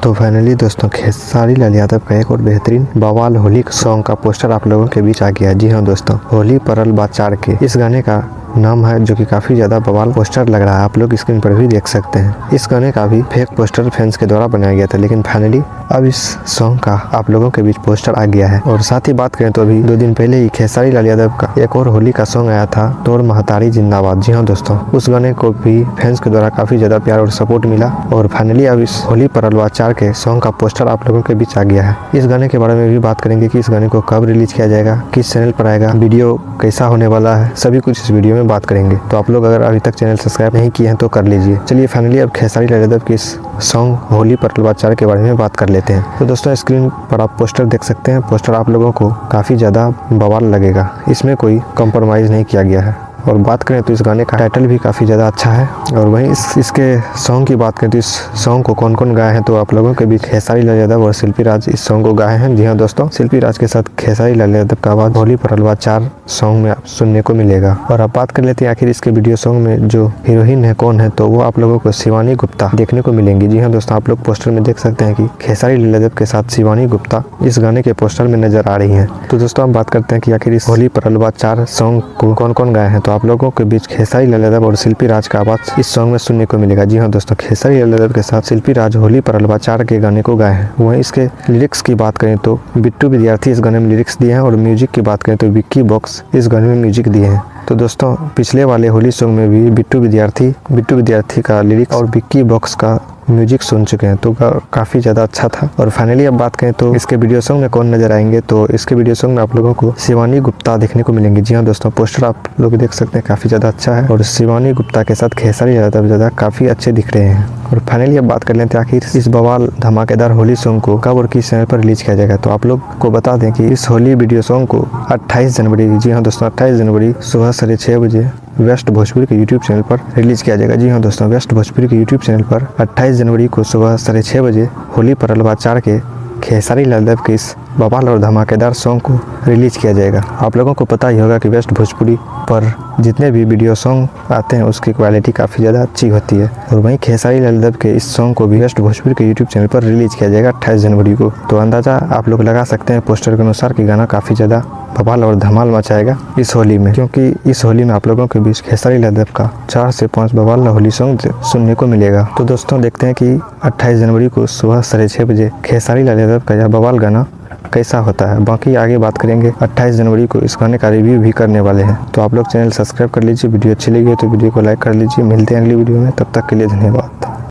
तो फाइनली दोस्तों खेसारी लाल यादव का एक और बेहतरीन बवाल होली सॉन्ग का पोस्टर आप लोगों के बीच आ गया। जी हाँ दोस्तों, होली परल बाचार के इस गाने का नाम है, जो कि काफी ज्यादा बवाल पोस्टर लग रहा है। आप लोग स्क्रीन पर भी देख सकते हैं। इस गाने का भी फेक पोस्टर फैंस के द्वारा बनाया गया था, लेकिन फाइनली अब इस सॉन्ग का आप लोगों के बीच पोस्टर आ गया है। और साथ ही बात करें तो अभी 2 दिन पहले ही खेसारी लाल यादव का एक और होली का सॉन्ग आया था, तोड़ महतारी जिंदाबाद। जी हाँ दोस्तों, उस गाने को भी फैंस के द्वारा काफी ज्यादा प्यार और सपोर्ट मिला। और फाइनली अब इस होली परल बाचार के सॉन्ग का पोस्टर आप लोगों के बीच आ गया है। इस गाने के बारे में भी बात करेंगे कि इस गाने को कब रिलीज किया जाएगा, किस चैनल पर आएगा, वीडियो कैसा होने वाला है, सभी कुछ इस वीडियो में बात करेंगे। तो आप लोग अगर अभी तक चैनल सब्सक्राइब नहीं किए हैं तो कर लीजिए। चलिए फाइनली अब खेसारी लाल यादव की इस सॉन्ग होली परल बाचार के बारे में बात कर लेते हैं। तो दोस्तों स्क्रीन पर आप पोस्टर देख सकते हैं। पोस्टर आप लोगों को काफी ज्यादा बवाल लगेगा, इसमें कोई कॉम्प्रोमाइज नहीं किया गया है। और बात करें तो इस गाने का टाइटल भी काफ़ी ज़्यादा अच्छा है। और वहीं इसके सॉन्ग की बात करें तो इस सॉन्ग को कौन कौन गाए हैं, तो आप लोगों के बीच खेसारी लाल यादव और शिल्पी राज इस सॉन्ग को गाए हैं। जी हाँ दोस्तों, शिल्पी राज के साथ खेसारी लाल यादव का आवाज़ होली परल बाचार सॉन्ग में सुनने को मिलेगा। और अब बात कर लेते हैं आखिर इसके वीडियो सॉन्ग में जो हीरोइन है कौन है, तो वो आप लोगों को शिवानी गुप्ता देखने को मिलेंगी। जी हाँ दोस्तों, आप लोग पोस्टर में देख सकते हैं कि खेसारी लाल यादव के साथ शिवानी गुप्ता इस गाने के पोस्टर में नजर आ रही है। तो दोस्तों हम बात करते हैं कि आखिर इस होली परल बाचार सॉन्ग को कौन कौन गाए हैं, तो आप लोगों के बीच खेसारी लाल यादव और शिल्पी राज का आवाज इस सॉन्ग में सुनने को मिलेगा। जी हाँ दोस्तों, खेसारी लाल यादव के साथ शिल्पी राज होली परल बाचार के गाने को गाए हैं। वहीं इसके लिरिक्स की बात करें तो बिट्टू विद्यार्थी इस गाने में लिरिक्स दिए हैं। और म्यूजिक की बात करें तो विक्की बॉक्स इस गाने में म्यूजिक दिए हैं। तो दोस्तों पिछले वाले होली सॉन्ग में भी बिट्टू विद्यार्थी का लिरिक्स और विक्की बॉक्स का म्यूजिक सुन चुके हैं, तो काफ़ी ज़्यादा अच्छा था। और फाइनली अब बात करें तो इसके वीडियो सॉन्ग में कौन नजर आएंगे, तो इसके वीडियो सॉन्ग में आप लोगों को शिवानी गुप्ता देखने को मिलेंगे। जी हाँ दोस्तों, पोस्टर आप लोग देख सकते हैं, काफ़ी ज़्यादा अच्छा है। और शिवानी गुप्ता के साथ खेसारी यादव ज़्यादा काफ़ी अच्छे दिख रहे हैं। और फाइनली अब बात कर लेते हैं आखिर इस बवाल धमाकेदार होली सॉन्ग को कब और किस चैनल पर रिलीज किया जाएगा। तो आप लोग को बता दें कि इस होली वीडियो सॉन्ग को 28 जनवरी, जी हाँ दोस्तों 28 जनवरी सुबह 6:30 बजे वेस्ट भोजपुरी के यूट्यूब चैनल पर रिलीज किया जाएगा। जी हाँ दोस्तों, वेस्ट भोजपुरी के यूट्यूब चैनल पर 28 जनवरी को सुबह 6:30 बजे होली परल बाचार के खेसारी लाल यादव के इस बवाल और धमाकेदार सॉन्ग को रिलीज किया जाएगा। आप लोगों को पता ही होगा कि वेस्ट भोजपुरी पर जितने भी वीडियो सॉन्ग आते हैं उसकी क्वालिटी काफ़ी ज़्यादा अच्छी होती है। और वहीं खेसारी लाल यादव के इस सॉन्ग को भी वेस्ट भोजपुरी के यूट्यूब चैनल पर रिलीज किया जाएगा 28 जनवरी को। तो अंदाज़ा आप लोग लगा सकते हैं पोस्टर के अनुसार कि गाना काफ़ी ज़्यादा बवाल और धमाल मचाएगा इस होली में, क्योंकि इस होली में आप लोगों के बीच खेसारी लाल यादव का 4 से 5 बवाल होली सॉन्ग सुनने को मिलेगा। तो दोस्तों देखते हैं कि 28 जनवरी को सुबह 6:30 बजे खेसारी लाल यादव का यह बवाल गाना कैसा होता है। बाकी आगे बात करेंगे। 28 जनवरी को इस गाने का रिव्यू भी करने वाले हैं। तो आप लोग चैनल सब्सक्राइब कर लीजिए। वीडियो अच्छी लगी है तो वीडियो को लाइक कर लीजिए। मिलते हैं अगली वीडियो में, तब तक के लिए धन्यवाद।